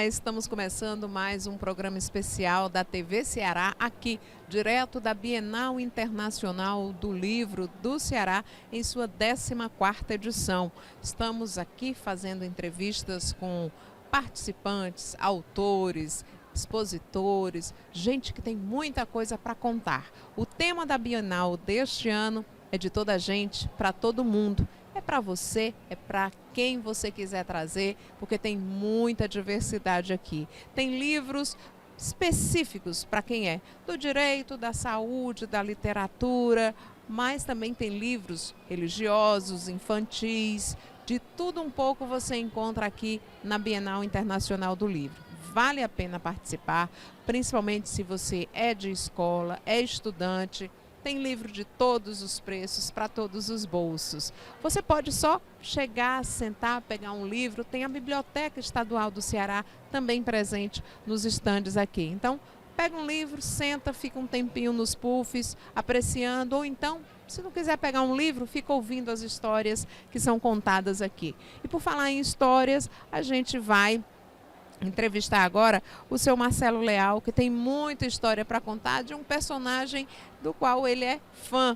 estamos começando mais um programa especial da TV Ceará, aqui, direto da Bienal Internacional do Livro do Ceará, em sua 14ª edição. Estamos aqui fazendo entrevistas com participantes, autores, expositores, gente que tem muita coisa para contar. O tema da Bienal deste ano é de toda a gente, para todo mundo. É para você, é para quem você quiser trazer, porque tem muita diversidade aqui. Tem livros específicos para quem é do direito, da saúde, da literatura, mas também tem livros religiosos, infantis, de tudo um pouco você encontra aqui na Bienal Internacional do Livro. Vale a pena participar, principalmente se você é de escola, é estudante. Tem livro de todos os preços, para todos os bolsos. Você pode só chegar, sentar, pegar um livro. Tem a Biblioteca Estadual do Ceará também presente nos estandes aqui. Então, pega um livro, senta, fica um tempinho nos puffs, apreciando. Ou então, se não quiser pegar um livro, fica ouvindo as histórias que são contadas aqui. E por falar em histórias, a gente vai entrevistar agora o seu Marcelo Leal, que tem muita história para contar de um personagem do qual ele é fã.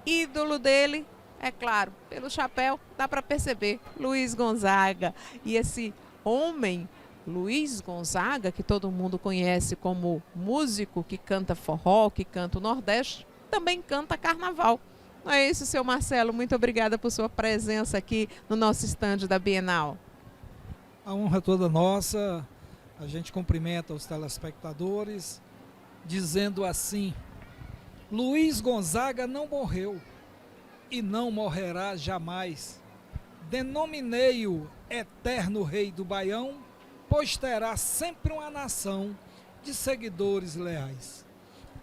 Ídolo dele, é claro, pelo chapéu, dá para perceber, Luiz Gonzaga. E esse homem, Luiz Gonzaga, que todo mundo conhece como músico que canta forró, que canta o Nordeste, também canta carnaval. Não é isso, seu Marcelo? Muito obrigada por sua presença aqui no nosso estande da Bienal. A honra é toda nossa. A gente cumprimenta os telespectadores, dizendo assim: Luiz Gonzaga não morreu e não morrerá jamais. Denominei-o eterno rei do Baião, pois terá sempre uma nação de seguidores leais.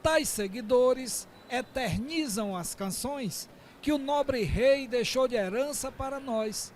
Tais seguidores eternizam as canções que o nobre rei deixou de herança para nós.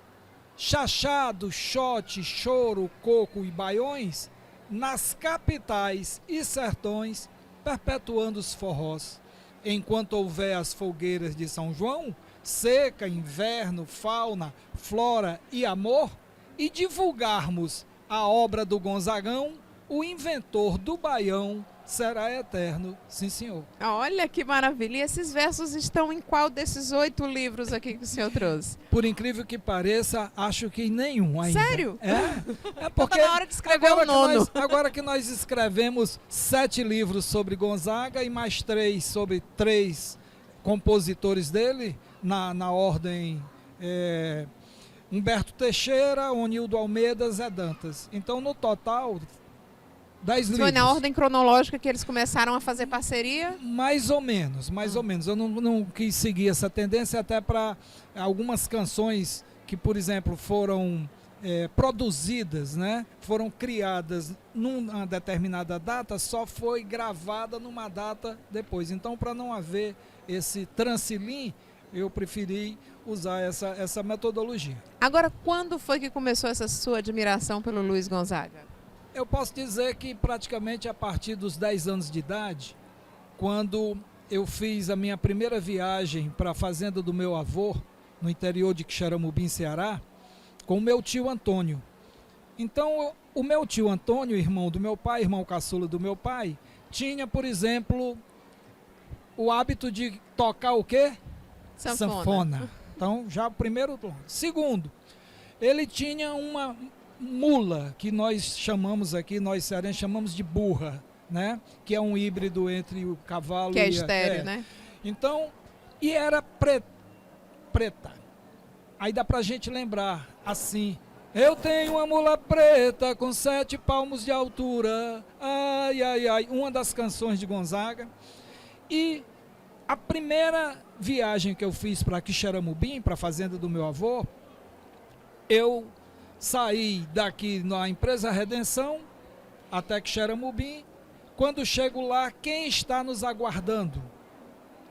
Chachado, xote, choro, coco e baiões, nas capitais e sertões, perpetuando os forrós. Enquanto houver as fogueiras de São João, seca, inverno, fauna, flora e amor, e divulgarmos a obra do Gonzagão, o inventor do baião será eterno, sim senhor. Olha que maravilha! E esses versos estão em qual desses 8 livros aqui que o senhor trouxe? Por incrível que pareça, acho que em nenhum ainda. Sério? É porque na hora de escrever o nono. Agora que nós escrevemos 7 livros sobre Gonzaga e mais 3 sobre 3 compositores dele, na ordem Humberto Teixeira, Onildo Almeida, Zé Dantas. Então, no total, 10 livros. Foi na ordem cronológica que eles começaram a fazer parceria? Mais ou menos, mais ou menos. Eu não quis seguir essa tendência, até para algumas canções que, por exemplo, foram produzidas, né? Foram criadas numa determinada data, só foi gravada numa data depois. Então, para não haver esse transilim, eu preferi usar essa metodologia. Agora, quando foi que começou essa sua admiração pelo Luiz Gonzaga? Eu posso dizer que praticamente a partir dos 10 anos de idade, quando eu fiz a minha primeira viagem para a fazenda do meu avô, no interior de Quixeramobim, Ceará, com o meu tio Antônio. Então, o meu tio Antônio, irmão do meu pai, irmão caçula do meu pai, tinha, por exemplo, o hábito de tocar o quê? Sanfona. Então, já o primeiro ponto. Segundo, ele tinha uma mula, que nós chamamos aqui, nós cearenses chamamos de burra, né? Que é um híbrido entre o cavalo que e é estéreo, né? Então, e era preta. Aí dá pra gente lembrar assim: eu tenho uma mula preta com 7 palmos de altura, ai, ai, ai, uma das canções de Gonzaga. E a primeira viagem que eu fiz para Quixeramobim, para a fazenda do meu avô, eu saí daqui na empresa Redenção até Quixeramobim. Quando chego lá, quem está nos aguardando?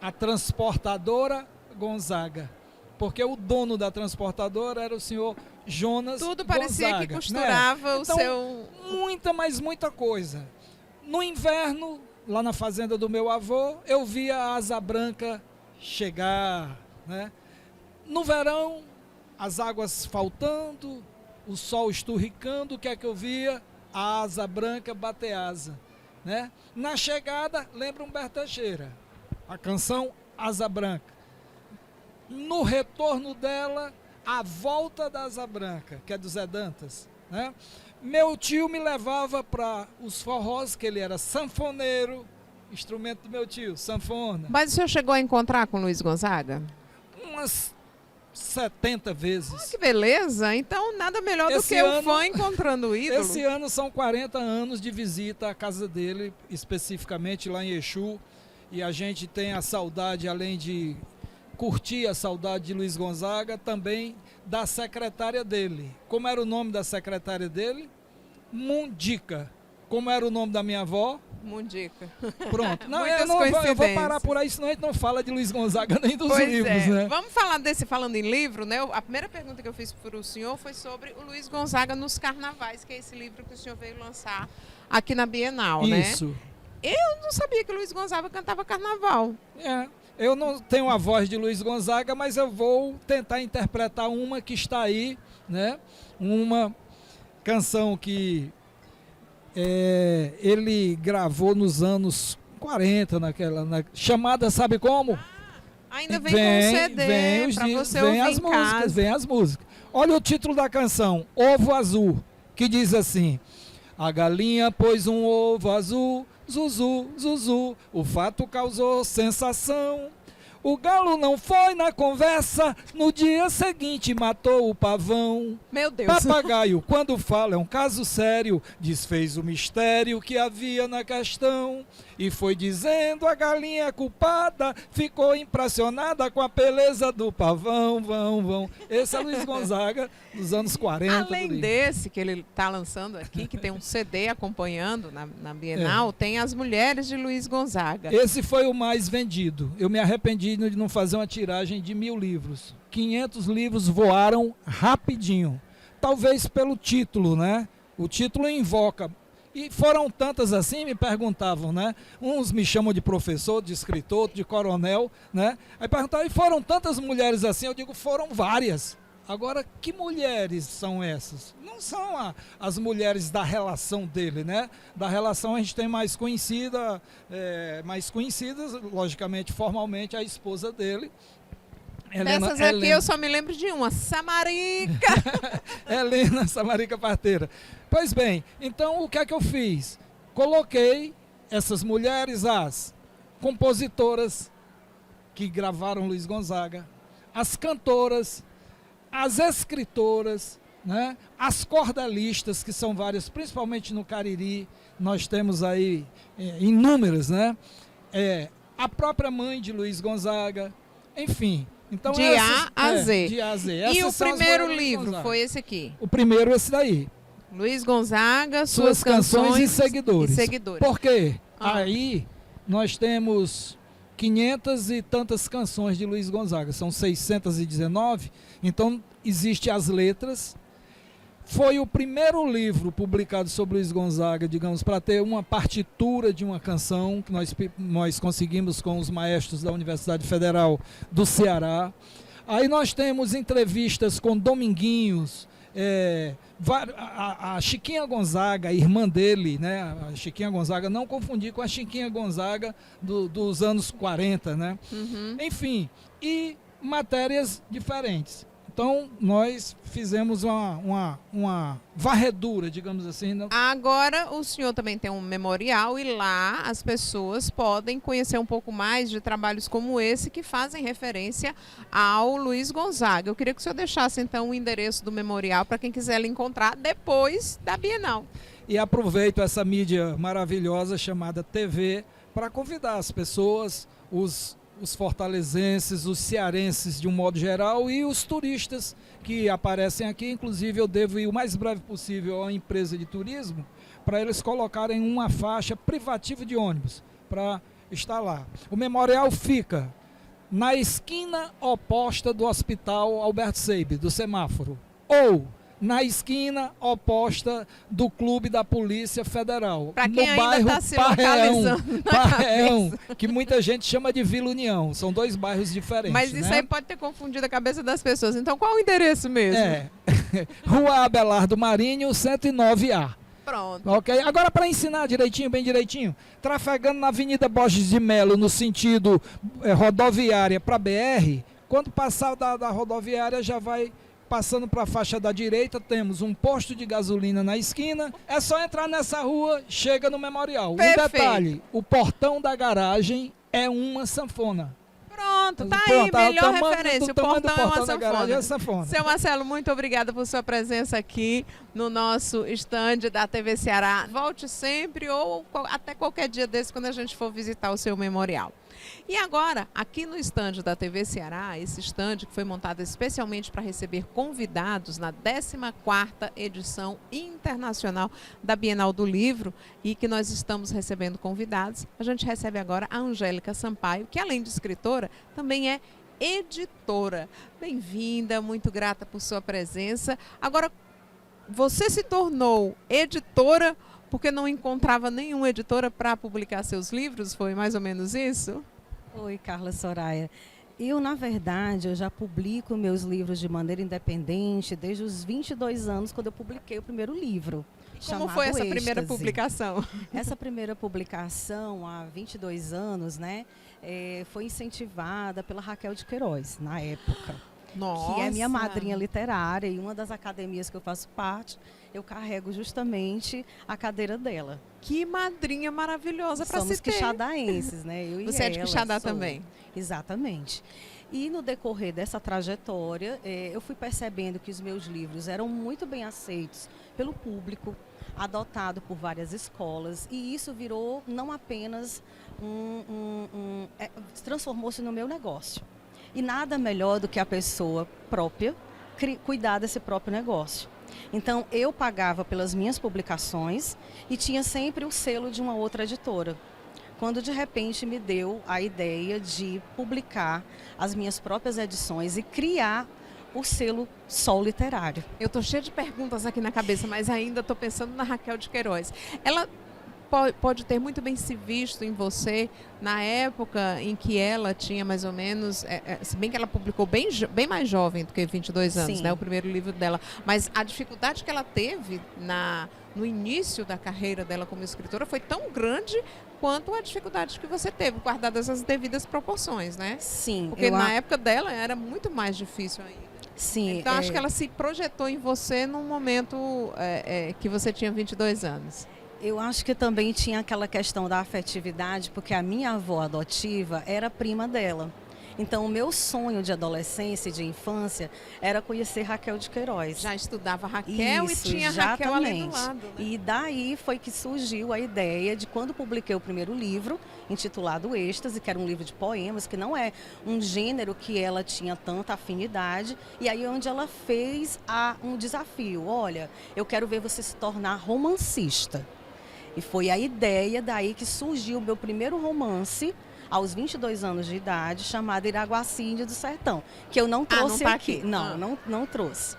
A transportadora Gonzaga. Porque o dono da transportadora era o senhor Jonas Gonzaga. Tudo parecia Gonzaga, que costurava, né? Então, muita coisa. No inverno, lá na fazenda do meu avô, eu via a asa branca chegar, né? No verão, as águas faltando, o sol esturricando, o que é que eu via? a asa branca bater asa, né? Na chegada, lembra Humberto Teixeira, a canção Asa Branca. No retorno dela, a volta da Asa Branca, que é do Zé Dantas, né? Meu tio me levava para os forrós, que ele era sanfoneiro, instrumento do meu tio, sanfona. Mas o senhor chegou a encontrar com o Luiz Gonzaga? Umas 70 vezes. Ah, que beleza! Então nada melhor do que o fã encontrando o ídolo. Esse ano são 40 anos de visita à casa dele, especificamente lá em Exu. E a gente tem a saudade, além de curtir a saudade de Luiz Gonzaga, também da secretária dele. Como era o nome da secretária dele? Mundica. Como era o nome da minha avó? Mundica. Pronto. Não, Muitas eu vou parar por aí, senão a gente não fala de Luiz Gonzaga nem dos pois livros, né? Vamos falar falando em livro, né? A primeira pergunta que eu fiz para o senhor foi sobre o Luiz Gonzaga nos Carnavais, que é esse livro que o senhor veio lançar aqui na Bienal, né? Isso. Eu não sabia que o Luiz Gonzaga cantava carnaval. Eu não tenho a voz de Luiz Gonzaga, mas eu vou tentar interpretar uma que está aí, né? Uma canção que ele gravou nos anos 40, chamada, sabe como? Ainda vem com o CD para você ouvir as em músicas, casa. vem as músicas. Olha o título da canção, Ovo Azul, que diz assim: a galinha pôs um ovo azul, zuzu, zuzu, o fato causou sensação. O galo não foi na conversa, no dia seguinte matou o pavão. Meu Deus. Papagaio, quando fala, é um caso sério, desfez o mistério que havia na questão. E foi dizendo a galinha culpada, ficou impressionada com a beleza do pavão, vão. Esse é Luiz Gonzaga, dos anos 40. Além desse que ele está lançando aqui, que tem um CD acompanhando na Bienal, tem As Mulheres de Luiz Gonzaga. Esse foi o mais vendido. Eu me arrependi de não fazer uma tiragem de 1000 livros. 500 livros voaram rapidinho. Talvez pelo título, né? O título invoca. E foram tantas assim, me perguntavam, né? Uns me chamam de professor, de escritor, de coronel, né? Aí perguntavam, e foram tantas mulheres assim? Eu digo, foram várias. Agora, que mulheres são essas? Não são as mulheres da relação dele, né? Da relação a gente tem mais conhecidas, logicamente, formalmente, a esposa dele. Dessas aqui eu só me lembro de uma, Samarica. Helena Samarica Parteira. Pois bem, então o que é que eu fiz? Coloquei essas mulheres, as compositoras que gravaram Luiz Gonzaga, as cantoras, as escritoras, né? As cordelistas, que são várias, principalmente no Cariri, nós temos aí inúmeras, né? A própria mãe de Luiz Gonzaga, enfim. Então, de A a Z. De A a Z. E o primeiro livro foi esse aqui? O primeiro, esse daí. Luiz Gonzaga, Suas canções e seguidores. Por quê? Ah. Aí nós temos 500 e tantas canções de Luiz Gonzaga. São 619. Então, existem as letras. Foi o primeiro livro publicado sobre Luiz Gonzaga, digamos, para ter uma partitura de uma canção que nós conseguimos com os maestros da Universidade Federal do Ceará. Aí nós temos entrevistas com Dominguinhos, a Chiquinha Gonzaga, a irmã dele, né? A Chiquinha Gonzaga, não confundir com a Chiquinha Gonzaga dos anos 40, né? Uhum. Enfim, e matérias diferentes. Então, nós fizemos uma varredura, digamos assim. Agora, o senhor também tem um memorial e lá as pessoas podem conhecer um pouco mais de trabalhos como esse que fazem referência ao Luiz Gonzaga. Eu queria que o senhor deixasse, então, o endereço do memorial para quem quiser lhe encontrar depois da Bienal. E aproveito essa mídia maravilhosa chamada TV para convidar as pessoas, os fortalezenses, os cearenses de um modo geral e os turistas que aparecem aqui. Inclusive eu devo ir o mais breve possível à empresa de turismo para eles colocarem uma faixa privativa de ônibus para estar lá. O memorial fica na esquina oposta do Hospital Alberto Seib, do semáforo, ou na esquina oposta do Clube da Polícia Federal, pra quem no ainda bairro tá se localizando Parreão, que muita gente chama de Vila União. São dois bairros diferentes. Mas isso né? aí pode ter confundido a cabeça das pessoas. Então qual o endereço mesmo? Rua Abelardo Marinho, 109A. Pronto. Ok? Agora, para ensinar direitinho, bem direitinho, trafegando na Avenida Borges de Melo, no sentido rodoviária para BR, quando passar da rodoviária já vai passando para a faixa da direita, temos um posto de gasolina na esquina. É só entrar nessa rua, chega no Memorial. Perfeito. Um detalhe, o portão da garagem é uma sanfona. Pronto, tá aí, melhor referência. O portão é uma sanfona. sanfona. Seu Marcelo, muito obrigada por sua presença aqui no nosso estande da TV Ceará. Volte sempre ou até qualquer dia desse quando a gente for visitar o seu memorial. E agora, aqui no estande da TV Ceará, esse estande que foi montado especialmente para receber convidados na 14ª edição internacional da Bienal do Livro e que nós estamos recebendo convidados, a gente recebe agora a Angélica Sampaio, que além de escritora, também é editora. Bem-vinda, muito grata por sua presença. Agora, você se tornou editora porque não encontrava nenhuma editora para publicar seus livros? Foi mais ou menos isso? Oi, Carla Soraya. Eu, na verdade, eu já publico meus livros de maneira independente desde os 22 anos, quando eu publiquei o primeiro livro. Como foi essa primeira publicação? Essa primeira publicação, há 22 anos, né, foi incentivada pela Raquel de Queiroz, na época. Nossa. Que é minha madrinha literária e uma das academias que eu faço parte, eu carrego justamente a cadeira dela. Que madrinha maravilhosa para se ter. Somos quixadaenses, né? Eu e Você é de ela, Quixadá também? Exatamente. E no decorrer dessa trajetória, eu fui percebendo que os meus livros eram muito bem aceitos pelo público, adotado por várias escolas, e isso virou não apenas transformou-se no meu negócio. E nada melhor do que a pessoa própria cuidar desse próprio negócio. Então, eu pagava pelas minhas publicações e tinha sempre o selo de uma outra editora. Quando, de repente, me deu a ideia de publicar as minhas próprias edições e criar o selo Sol Literário. Eu estou cheia de perguntas aqui na cabeça, mas ainda estou pensando na Raquel de Queiroz. Ela pode ter muito bem se visto em você na época em que ela tinha mais ou menos, se bem que ela publicou bem mais jovem do que 22 anos, né, o primeiro livro dela, mas a dificuldade que ela teve no início da carreira dela como escritora foi tão grande quanto a dificuldade que você teve, guardadas as devidas proporções, né? Sim. Porque na época dela era muito mais difícil ainda. Sim. Então acho que ela se projetou em você num momento que você tinha 22 anos. Eu acho que também tinha aquela questão da afetividade, porque a minha avó adotiva era prima dela. Então, o meu sonho de adolescência e de infância era conhecer Raquel de Queiroz. Já estudava Raquel Isso, e tinha exatamente. Raquel ali do lado. Né? E daí foi que surgiu a ideia de, quando publiquei o primeiro livro, intitulado Êxtase, que era um livro de poemas, que não é um gênero que ela tinha tanta afinidade, e aí onde ela fez um desafio. Olha, eu quero ver você se tornar romancista. E foi a ideia daí que surgiu o meu primeiro romance, aos 22 anos de idade, chamado Iraguaci, Índia do Sertão, que eu não trouxe não tá aqui. Não trouxe.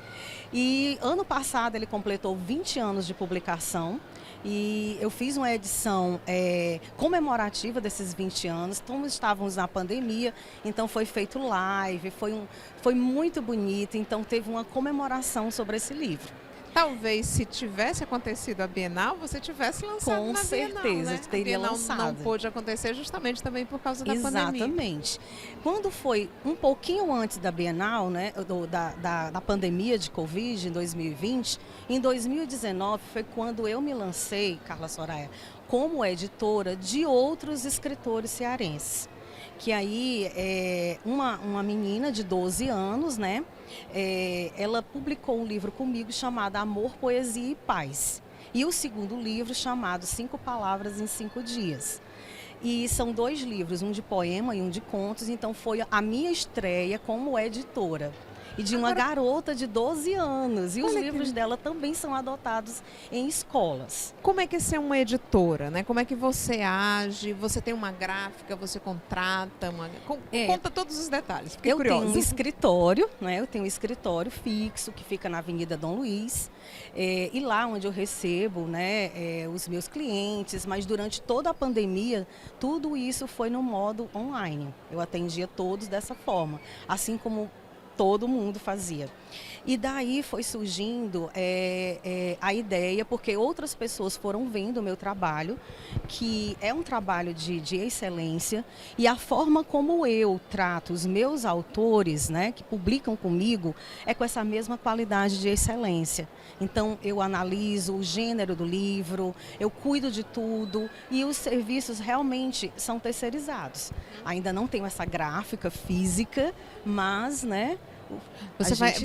E ano passado ele completou 20 anos de publicação e eu fiz uma edição comemorativa desses 20 anos. Como estávamos na pandemia, então foi feito live, foi muito bonito, então teve uma comemoração sobre esse livro. Talvez, se tivesse acontecido a Bienal, você tivesse lançado com na certeza, Bienal, né? teria a Bienal lançado. Não pôde acontecer justamente também por causa da pandemia. Exatamente. Quando foi um pouquinho antes da Bienal, né, da pandemia de Covid, em 2020, em 2019 foi quando eu me lancei, Carla Soraya, como editora de outros escritores cearenses. Que aí, uma menina de 12 anos, né? Ela publicou um livro comigo chamado Amor, Poesia e Paz. E o segundo livro chamado 5 Palavras em 5 Dias. E são 2 livros, um de poema e um de contos. Então foi a minha estreia como editora. E de uma garota de 12 anos. E os livros dela também são adotados em escolas. Como é que é ser uma editora, né? Como é que você age? Você tem uma gráfica, você contrata? Conta todos os detalhes, fiquei curiosa. Tenho um escritório, né? Eu tenho um escritório fixo que fica na Avenida Dom Luiz. E lá onde eu recebo, né, os meus clientes. Mas durante toda a pandemia, tudo isso foi no modo online. Eu atendia todos dessa forma. Assim como todo mundo fazia. E daí foi surgindo a ideia, porque outras pessoas foram vendo o meu trabalho, que é um trabalho de excelência, e a forma como eu trato os meus autores, né, que publicam comigo, é com essa mesma qualidade de excelência. Então, eu analiso o gênero do livro, eu cuido de tudo, e os serviços realmente são terceirizados. Ainda não tenho essa gráfica física, mas, né,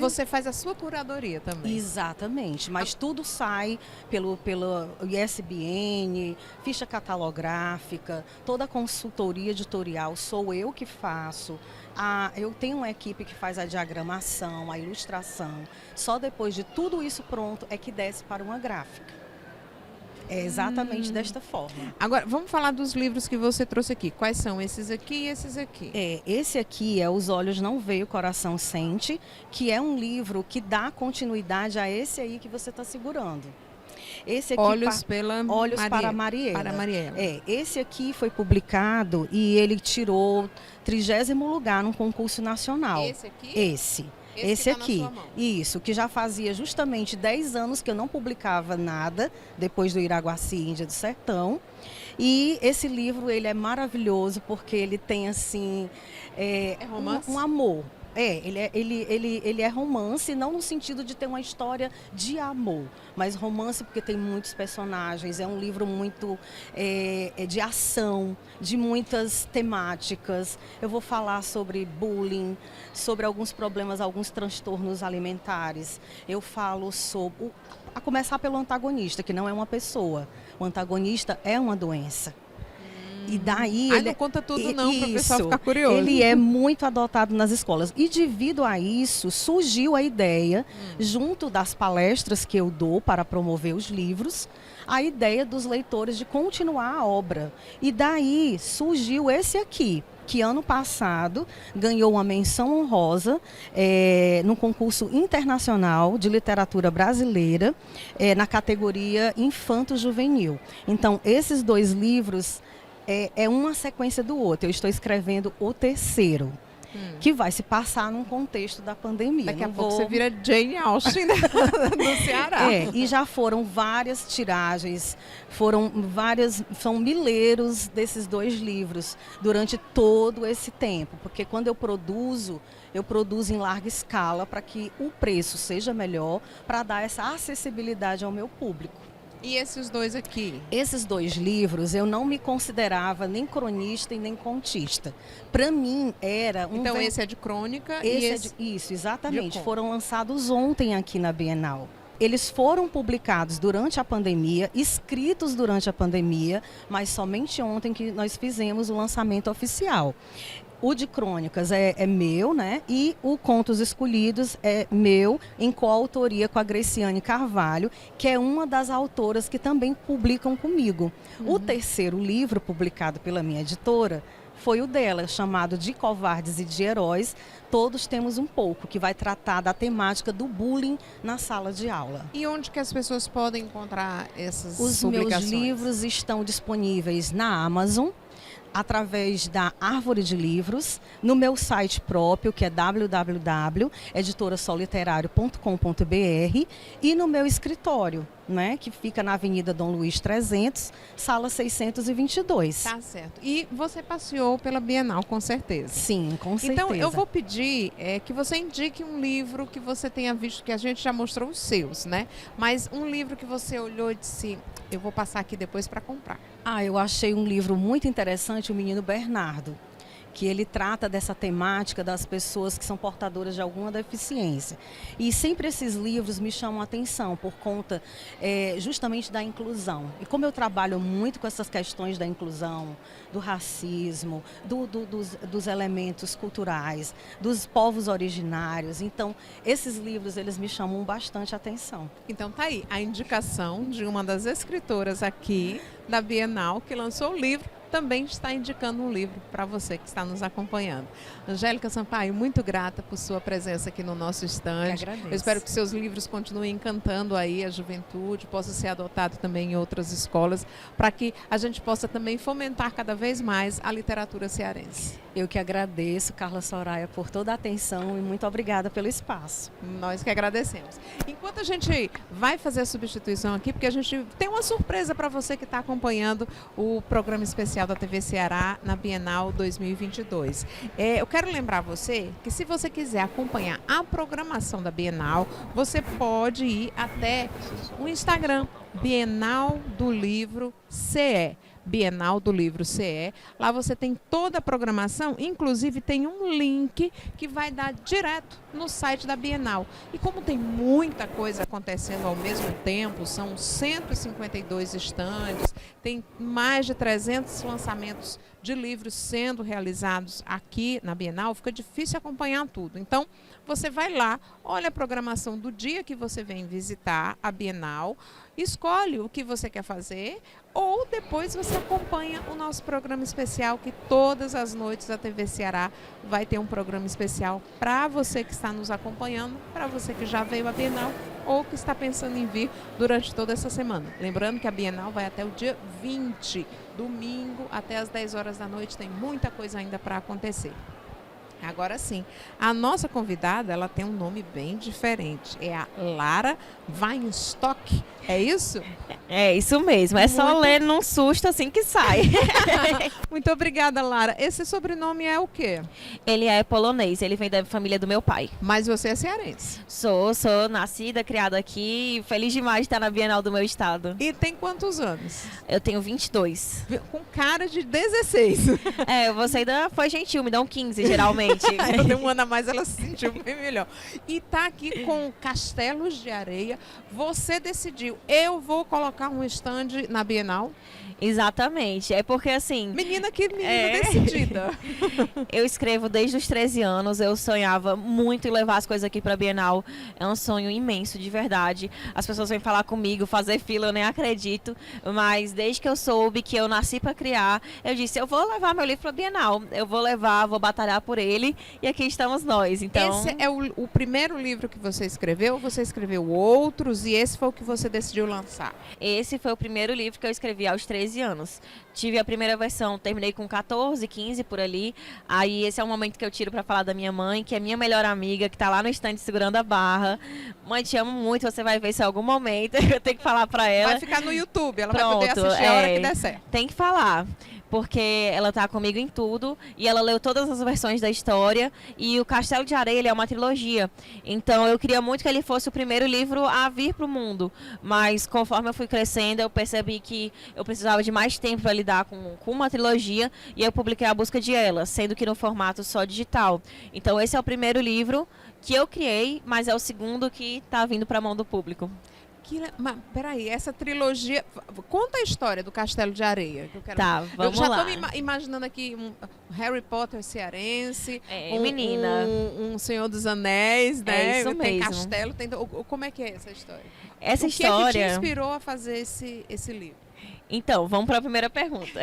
você faz a sua curadoria também. Exatamente, mas tudo sai pelo ISBN, ficha catalográfica, toda a consultoria editorial sou eu que faço. Eu tenho uma equipe que faz a diagramação, a ilustração. Só depois de tudo isso pronto é que desce para uma gráfica. É exatamente desta forma. Agora, vamos falar dos livros que você trouxe aqui. Quais são esses aqui e esses aqui? Esse aqui é Os Olhos Não Veem, o Coração Sente, que é um livro que dá continuidade a esse aí que você está segurando. Esse aqui, Olhos para Mariela. Para Mariela. Esse aqui foi publicado e ele tirou 30º lugar num concurso nacional. Esse aqui? Esse aqui, na sua mão. Isso, que já fazia justamente 10 anos que eu não publicava nada, depois do Iraguaci, Índia do Sertão. E esse livro, ele é maravilhoso porque ele tem, assim, romance? um amor. Ele é romance, não no sentido de ter uma história de amor, mas romance porque tem muitos personagens, é um livro muito de ação, de muitas temáticas. Eu vou falar sobre bullying, sobre alguns problemas, alguns transtornos alimentares. Eu falo sobre, a começar pelo antagonista, que não é uma pessoa. O antagonista é uma doença. E daí não conta tudo não, para o pessoal ficar curioso. Ele é muito adotado nas escolas. E devido a isso, surgiu a ideia, junto das palestras que eu dou para promover os livros, a ideia dos leitores de continuar a obra. E daí surgiu esse aqui, que ano passado ganhou uma menção honrosa no concurso internacional de literatura brasileira, na categoria infanto-juvenil. Então, esses 2 livros é uma sequência do outro. Eu estou escrevendo o terceiro, que vai se passar num contexto da pandemia. Daqui a pouco você vira Jane Austen do Ceará. E já foram várias tiragens, são milheiros desses 2 livros durante todo esse tempo. Porque quando eu produzo em larga escala para que o preço seja melhor, para dar essa acessibilidade ao meu público. E esses 2 aqui? Esses 2 livros eu não me considerava nem cronista e nem contista. Para mim era um... Então esse é de crônica Isso, exatamente. Foram lançados ontem aqui na Bienal. Eles foram publicados durante a pandemia, escritos durante a pandemia, mas somente ontem que nós fizemos o lançamento oficial. O de crônicas é meu, né? E o Contos Escolhidos é meu, em coautoria com a Greciane Carvalho, que é uma das autoras que também publicam comigo. O terceiro livro, publicado pela minha editora, foi o dela, chamado De Covardes e de Heróis, Todos Temos um Pouco, que vai tratar da temática do bullying na sala de aula. E onde que as pessoas podem encontrar essas publicações? Os meus livros estão disponíveis na Amazon, através da Árvore de Livros, no meu site próprio, que é www.editorasoliterário.com.br, e no meu escritório, né, que fica na Avenida Dom Luiz 300, sala 622. Tá certo. E você passeou pela Bienal, com certeza. Sim, com certeza. Então, eu vou pedir que você indique um livro que você tenha visto, que a gente já mostrou os seus, né? Mas um livro que você olhou e disse, eu vou passar aqui depois para comprar. Eu achei um livro muito interessante, O Menino Bernardo, que ele trata dessa temática das pessoas que são portadoras de alguma deficiência. E sempre esses livros me chamam a atenção por conta justamente da inclusão. E como eu trabalho muito com essas questões da inclusão, do racismo, dos elementos culturais, dos povos originários, então esses livros eles me chamam bastante a atenção. Então tá aí a indicação de uma das escritoras aqui da Bienal que lançou o livro também está indicando um livro para você que está nos acompanhando. Angélica Sampaio, muito grata por sua presença aqui no nosso estande. Eu espero que seus livros continuem encantando aí a juventude, possa ser adotado também em outras escolas, para que a gente possa também fomentar cada vez mais a literatura cearense. Eu que agradeço, Carla Soraya, por toda a atenção e muito obrigada pelo espaço. Nós que agradecemos. Enquanto a gente vai fazer a substituição aqui, porque a gente tem uma surpresa para você que está acompanhando o programa especial da TV Ceará na Bienal 2022. Eu quero lembrar você que se você quiser acompanhar a programação da Bienal, você pode ir até o Instagram, Bienal do Livro CE. Bienal do Livro CE. Lá você tem toda a programação, inclusive tem um link que vai dar direto no site da Bienal. E como tem muita coisa acontecendo ao mesmo tempo, são 152 estandes, tem mais de 300 lançamentos de livros sendo realizados aqui na Bienal, fica difícil acompanhar tudo. Então, você vai lá, olha a programação do dia que você vem visitar a Bienal, escolhe o que você quer fazer, ou depois você acompanha o nosso programa especial, que todas as noites a TV Ceará vai ter um programa especial para você que está nos acompanhando, para você que já veio à Bienal ou que está pensando em vir durante toda essa semana. Lembrando que a Bienal vai até o dia 20, domingo, até as 10 horas da noite, tem muita coisa ainda para acontecer. Agora sim, a nossa convidada, ela tem um nome bem diferente. É a Lara Weinstock, é isso? É isso mesmo, é só ler num susto assim que sai. Muito obrigada, Lara. Esse sobrenome é o quê? Ele é polonês, ele vem da família do meu pai. Mas você é cearense? Sou nascida, criada aqui, feliz demais de estar na Bienal do meu estado. E tem quantos anos? Eu tenho 22. Com cara de 16. Você ainda foi gentil, me dão 15 geralmente. Eu dei um ano a mais, ela se sentiu bem melhor. E tá aqui com Castelos de Areia. Você decidiu, eu vou colocar um stand na Bienal? Exatamente, é porque assim... Menina decidida. Eu escrevo desde os 13 anos, eu sonhava muito em levar as coisas aqui para a Bienal. É um sonho imenso, de verdade. As pessoas vêm falar comigo, fazer fila, eu nem acredito. Mas desde que eu soube que eu nasci para criar, eu disse, eu vou levar meu livro para a Bienal. Eu vou levar, vou batalhar por ele e aqui estamos nós. Então... Esse é o primeiro livro que você escreveu? Você escreveu outros e esse foi o que você decidiu lançar? Esse foi o primeiro livro que eu escrevi aos 13 anos. Tive a primeira versão, terminei com 14, 15 por ali. Aí esse é o momento que eu tiro para falar da minha mãe, que é minha melhor amiga, que tá lá no estande segurando a barra. Mãe, te amo muito, você vai ver isso em algum momento. Eu tenho que falar para ela. Vai ficar no YouTube, ela vai poder assistir a hora que der certo. Tem que falar. Porque ela tá comigo em tudo e ela leu todas as versões da história e o Castelo de Areia é uma trilogia. Então eu queria muito que ele fosse o primeiro livro a vir para o mundo, mas conforme eu fui crescendo eu percebi que eu precisava de mais tempo para lidar com uma trilogia e eu publiquei A Busca de Ela, sendo que no formato só digital. Então esse é o primeiro livro que eu criei, mas é o segundo que está vindo para a mão do público. Mas, peraí, essa trilogia... Conta a história do Castelo de Areia. Que eu quero... Tá, vamos lá. Eu já estou me imaginando aqui um Harry Potter cearense, menina. Um Senhor dos Anéis, né? Isso tem mesmo. castelo, tem... Como é que é essa história? Essa o história... que é que te inspirou a fazer esse livro? Então, vamos para a primeira pergunta,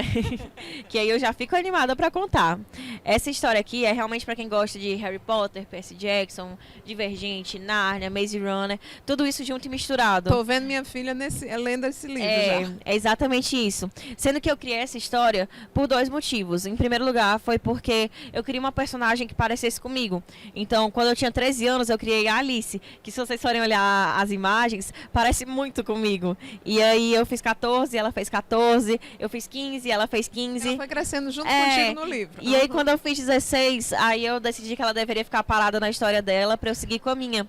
que aí eu já fico animada para contar. Essa história aqui é realmente para quem gosta de Harry Potter, Percy Jackson, Divergente, Nárnia, Maze Runner, tudo isso junto e misturado. Tô vendo minha filha lendo esse livro já. É exatamente isso. Sendo que eu criei essa história por dois motivos. Em primeiro lugar, foi porque eu queria uma personagem que parecesse comigo. Então, quando eu tinha 13 anos, eu criei a Alice, que se vocês forem olhar as imagens, parece muito comigo. E aí eu fiz 14, ela fez 14, eu fiz 15, ela fez 15. Ela foi crescendo junto contigo no livro. E aí quando eu fiz 16, aí eu decidi que ela deveria ficar parada na história dela para eu seguir com a minha.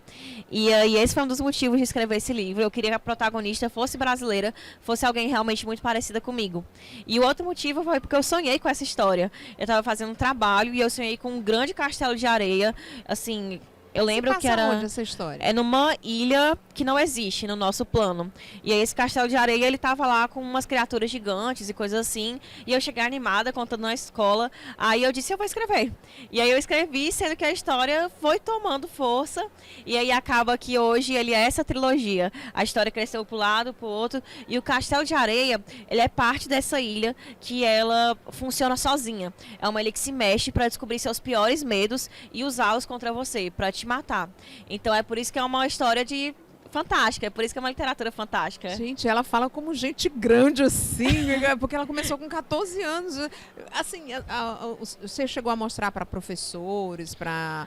E aí esse foi um dos motivos de escrever esse livro. Eu queria que a protagonista fosse brasileira, fosse alguém realmente muito parecida comigo. E o outro motivo foi porque eu sonhei com essa história. Eu estava fazendo um trabalho e eu sonhei com um grande castelo de areia, assim... Eu lembro que era... onde essa história? É numa ilha que não existe no nosso plano. E aí esse castelo de areia, ele tava lá com umas criaturas gigantes e coisas assim. E eu cheguei animada, contando na escola. Aí eu disse, eu vou escrever. E aí eu escrevi, sendo que a história foi tomando força. E aí acaba que hoje ele é essa trilogia. A história cresceu pro lado, pro outro. E o castelo de areia, ele é parte dessa ilha que ela funciona sozinha. É uma ilha que se mexe para descobrir seus piores medos e usá-los contra você, para te matar. Então é por isso que é uma história de fantástica, é por isso que é uma literatura fantástica. Gente, ela fala como gente grande assim, porque ela começou com 14 anos. Assim, você chegou a mostrar para professores, para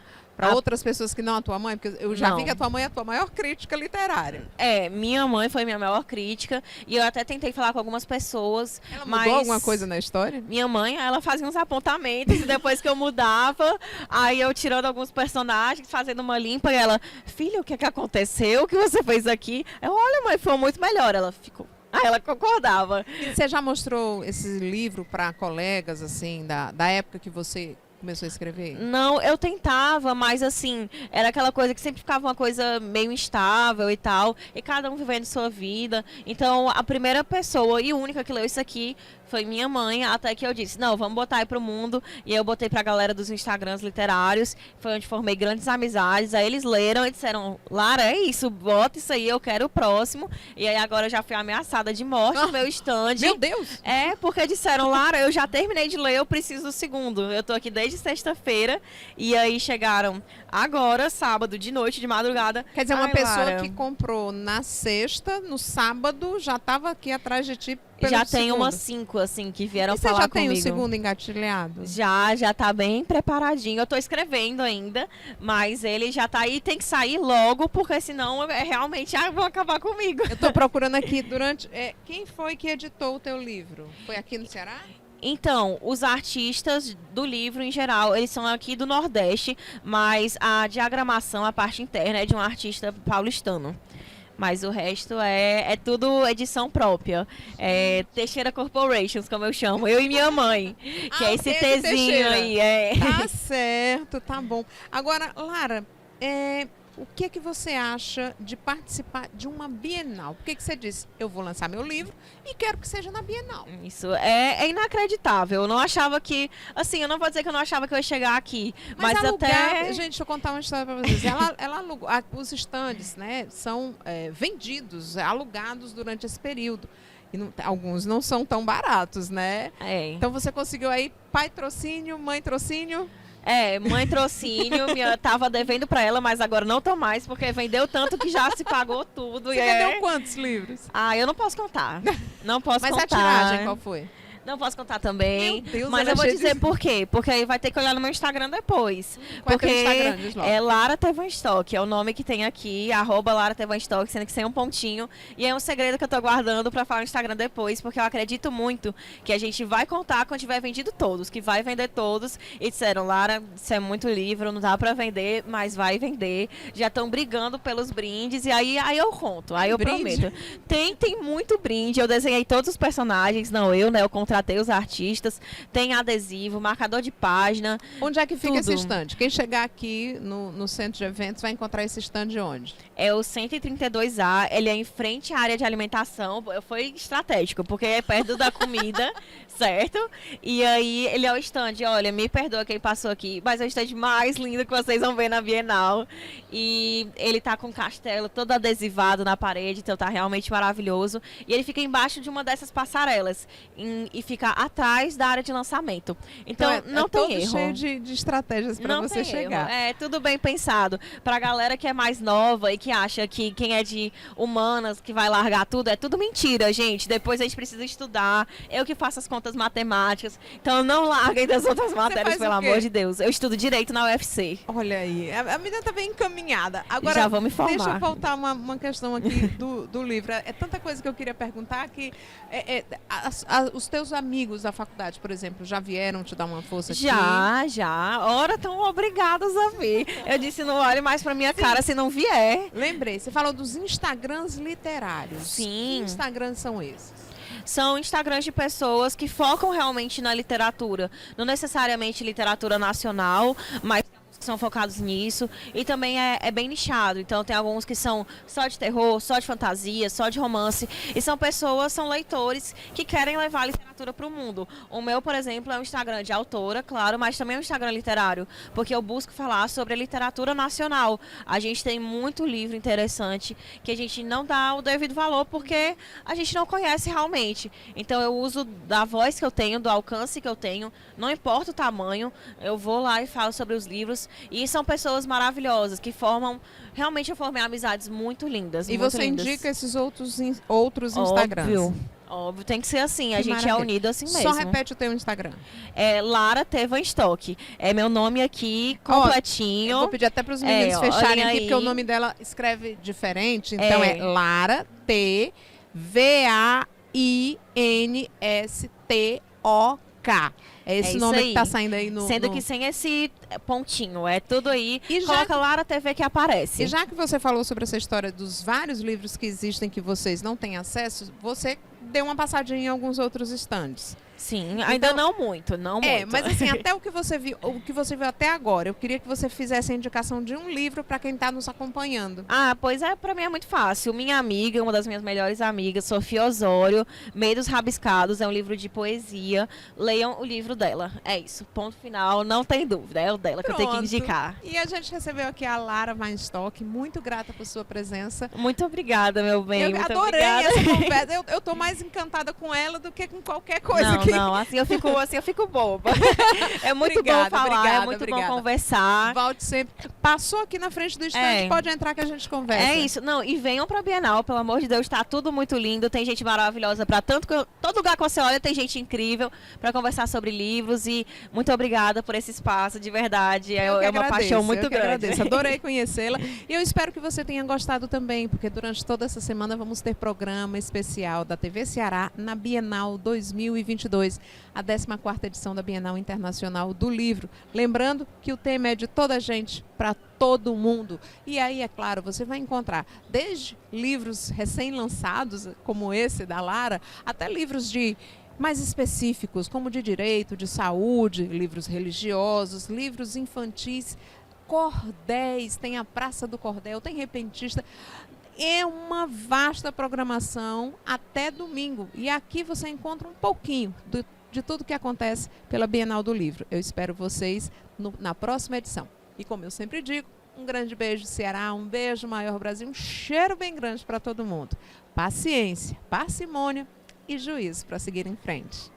outras pessoas que não a tua mãe? Porque eu já vi que a tua mãe é a tua maior crítica literária. É, minha mãe foi minha maior crítica e eu até tentei falar com algumas pessoas. Ela mas mudou alguma coisa na história? Minha mãe, ela fazia uns apontamentos e depois que eu mudava, aí eu tirando alguns personagens, fazendo uma limpa e ela, filha, o que é que aconteceu? O que você fez aqui? Eu, olha, mãe, foi muito melhor. Ela ficou... Aí ela concordava. E você já mostrou esse livro para colegas, assim, da época que você começou a escrever? Não, eu tentava, mas assim, era aquela coisa que sempre ficava uma coisa meio instável e tal, e cada um vivendo sua vida. Então, a primeira pessoa e única que leu isso aqui foi minha mãe, até que eu disse, não, vamos botar aí pro mundo. E aí eu botei pra galera dos Instagrams literários, foi onde formei grandes amizades. Aí eles leram e disseram, Lara, é isso, bota isso aí, eu quero o próximo. E aí agora eu já fui ameaçada de morte no meu stand. Meu Deus! É, porque disseram, Lara, eu já terminei de ler, eu preciso do segundo. Eu tô aqui desde sexta-feira, e aí chegaram agora, sábado, de noite, de madrugada. Quer dizer, uma Ai, pessoa Lara, que comprou na sexta, no sábado, já estava aqui atrás de ti pelo já tem segundo. umas 5, assim, que vieram E você falar já tem comigo. o segundo engatilhado? Já tá bem preparadinho. Eu tô escrevendo ainda, mas ele já tá aí, tem que sair logo, porque senão realmente vão acabar comigo. Eu estou procurando aqui durante... quem foi que editou o teu livro? Foi aqui no Ceará? Então, os artistas do livro, em geral, eles são aqui do Nordeste, mas a diagramação, a parte interna, é de um artista paulistano. Mas o resto é tudo edição própria. É Teixeira Corporations, como eu chamo. Eu e minha mãe. Que é esse Pedro Tzinho Teixeira. aí. Tá certo, tá bom. Agora, Lara, o que é que você acha de participar de uma Bienal? Por que você disse, eu vou lançar meu livro e quero que seja na Bienal? Isso é inacreditável. Eu não achava que... Assim, eu não vou dizer que eu não achava que eu ia chegar aqui. Mas até... Gente, deixa eu contar uma história para vocês. Ela alugou, os estandes, né, são vendidos, alugados durante esse período. E alguns não são tão baratos, né? Então você conseguiu aí pai trocínio, mãe trocínio? Mãe trocínio, tava devendo pra ela, mas agora não tô mais, porque vendeu tanto que já se pagou tudo. Você vendeu quantos livros? Eu não posso contar. Não posso mas contar. Mas a tiragem qual foi? Não posso contar também. Meu Deus, mas eu vou dizer por quê. Porque aí vai ter que olhar no meu Instagram depois. Qual porque é o Instagram? Diz logo. É Lara Tevanstock, é o nome que tem aqui, @Lara Tevanstock, sendo que sem um pontinho. E é um segredo que eu tô guardando pra falar no Instagram depois, porque eu acredito muito que a gente vai contar quando tiver vendido todos, que vai vender todos. E disseram, Lara, isso é muito livro, não dá pra vender, mas vai vender. Já estão brigando pelos brindes, e aí eu conto, aí eu prometo. Tem muito brinde, eu desenhei todos os personagens, não eu, né, eu contratei os artistas. Tem adesivo, marcador de página. Onde é que fica tudo. esse estande? Quem chegar aqui no centro de eventos vai encontrar esse estande onde? É o 132A, ele é em frente à área de alimentação. Foi estratégico, porque é perto da comida, certo? E aí ele é o estande, olha, me perdoa quem passou aqui, mas é o estande mais lindo que vocês vão ver na Bienal. E ele tá com um castelo todo adesivado na parede, então tá realmente maravilhoso. E ele fica embaixo de uma dessas passarelas e fica atrás da área de lançamento. Então não tem todo erro. Cheio de estratégias para você chegar. É tudo bem pensado. Pra galera que é mais nova e que acha que quem é de humanas que vai largar tudo, é tudo mentira, gente. Depois a gente precisa estudar. Eu que faço as contas matemáticas. Então não larguem das outras matérias, pelo amor de Deus. Eu estudo direito na UFC. Olha aí, a menina tá bem encaminhada. Agora, já vou me formar. Deixa eu voltar uma questão aqui do livro. É tanta coisa que eu queria perguntar que os teus amigos da faculdade, por exemplo, já vieram te dar uma força aqui? Já. Ora, estão obrigados a vir. Eu disse, não olhe mais pra minha cara se não vier. Lembrei, você falou dos Instagrams literários. Sim. Que Instagrams são esses? São Instagrams de pessoas que focam realmente na literatura. Não necessariamente literatura nacional, mas são focados nisso, e também é bem nichado, então tem alguns que são só de terror, só de fantasia, só de romance, e são leitores que querem levar a literatura para o mundo. O meu, por exemplo, é um Instagram de autora, claro, mas também é um Instagram literário, porque eu busco falar sobre a literatura nacional. A gente tem muito livro interessante que a gente não dá o devido valor porque a gente não conhece realmente. Então eu uso da voz que eu tenho, do alcance que eu tenho, não importa o tamanho, eu vou lá e falo sobre os livros. E são pessoas maravilhosas que realmente eu formei amizades muito lindas. E muito você lindas. indica esses outros Instagrams? Óbvio, tem que ser assim, a Que gente maravilha. é unido assim mesmo. Só repete o teu Instagram. É Lara T. Van Stock. É meu nome aqui, Ó, completinho. Eu vou pedir até para os meninos fecharem olhem aqui, porque o aí. nome dela escreve diferente. Então é Lara T. Vainstock. É esse É nome isso que tá aí. saindo aí no... Sendo no... que sem esse pontinho, é tudo aí. E já Coloca Lara TV que aparece. E já que você falou sobre essa história dos vários livros que existem que vocês não têm acesso, você deu uma passadinha em alguns outros estandes. Sim, ainda não muito, não muito. Mas assim, até o que você viu até agora, eu queria que você fizesse a indicação de um livro para quem está nos acompanhando. Pois é, pra mim é muito fácil. Minha amiga, uma das minhas melhores amigas, Sofia Osório, Medos Rabiscados, é um livro de poesia. Leiam o livro dela. É isso, ponto final, não tem dúvida. É o dela que eu tenho que indicar. E a gente recebeu aqui a Lara Vainstock, muito grata por sua presença. Muito obrigada, meu bem. Eu muito adorei obrigada. essa conversa. Eu tô mais encantada com ela do que com qualquer coisa aqui. Não, assim eu fico boba. É muito Obrigada, bom falar, obrigada, é muito obrigada. bom conversar. Volte sempre. Passou aqui na frente do estande, pode entrar que a gente conversa. É isso. Não, e venham pra Bienal, pelo amor de Deus, tá tudo muito lindo. Tem gente maravilhosa pra todo lugar que você olha, tem gente incrível pra conversar sobre livros. E muito obrigada por esse espaço, de verdade. É uma paixão muito grande. Agradeço. Adorei conhecê-la. E eu espero que você tenha gostado também, porque durante toda essa semana vamos ter programa especial da TV Ceará na Bienal 2022, a 14ª edição da Bienal Internacional do Livro. Lembrando que o tema é de toda a gente, para todo mundo. E aí, é claro, você vai encontrar desde livros recém-lançados, como esse da Lara, até livros mais específicos, como de direito, de saúde, livros religiosos, livros infantis, cordéis, tem a Praça do Cordel, tem repentista. É uma vasta programação até domingo. E aqui você encontra um pouquinho de tudo que acontece pela Bienal do Livro. Eu espero vocês na próxima edição. E como eu sempre digo, um grande beijo Ceará, um beijo maior Brasil, um cheiro bem grande para todo mundo. Paciência, parcimônia e juízo para seguir em frente.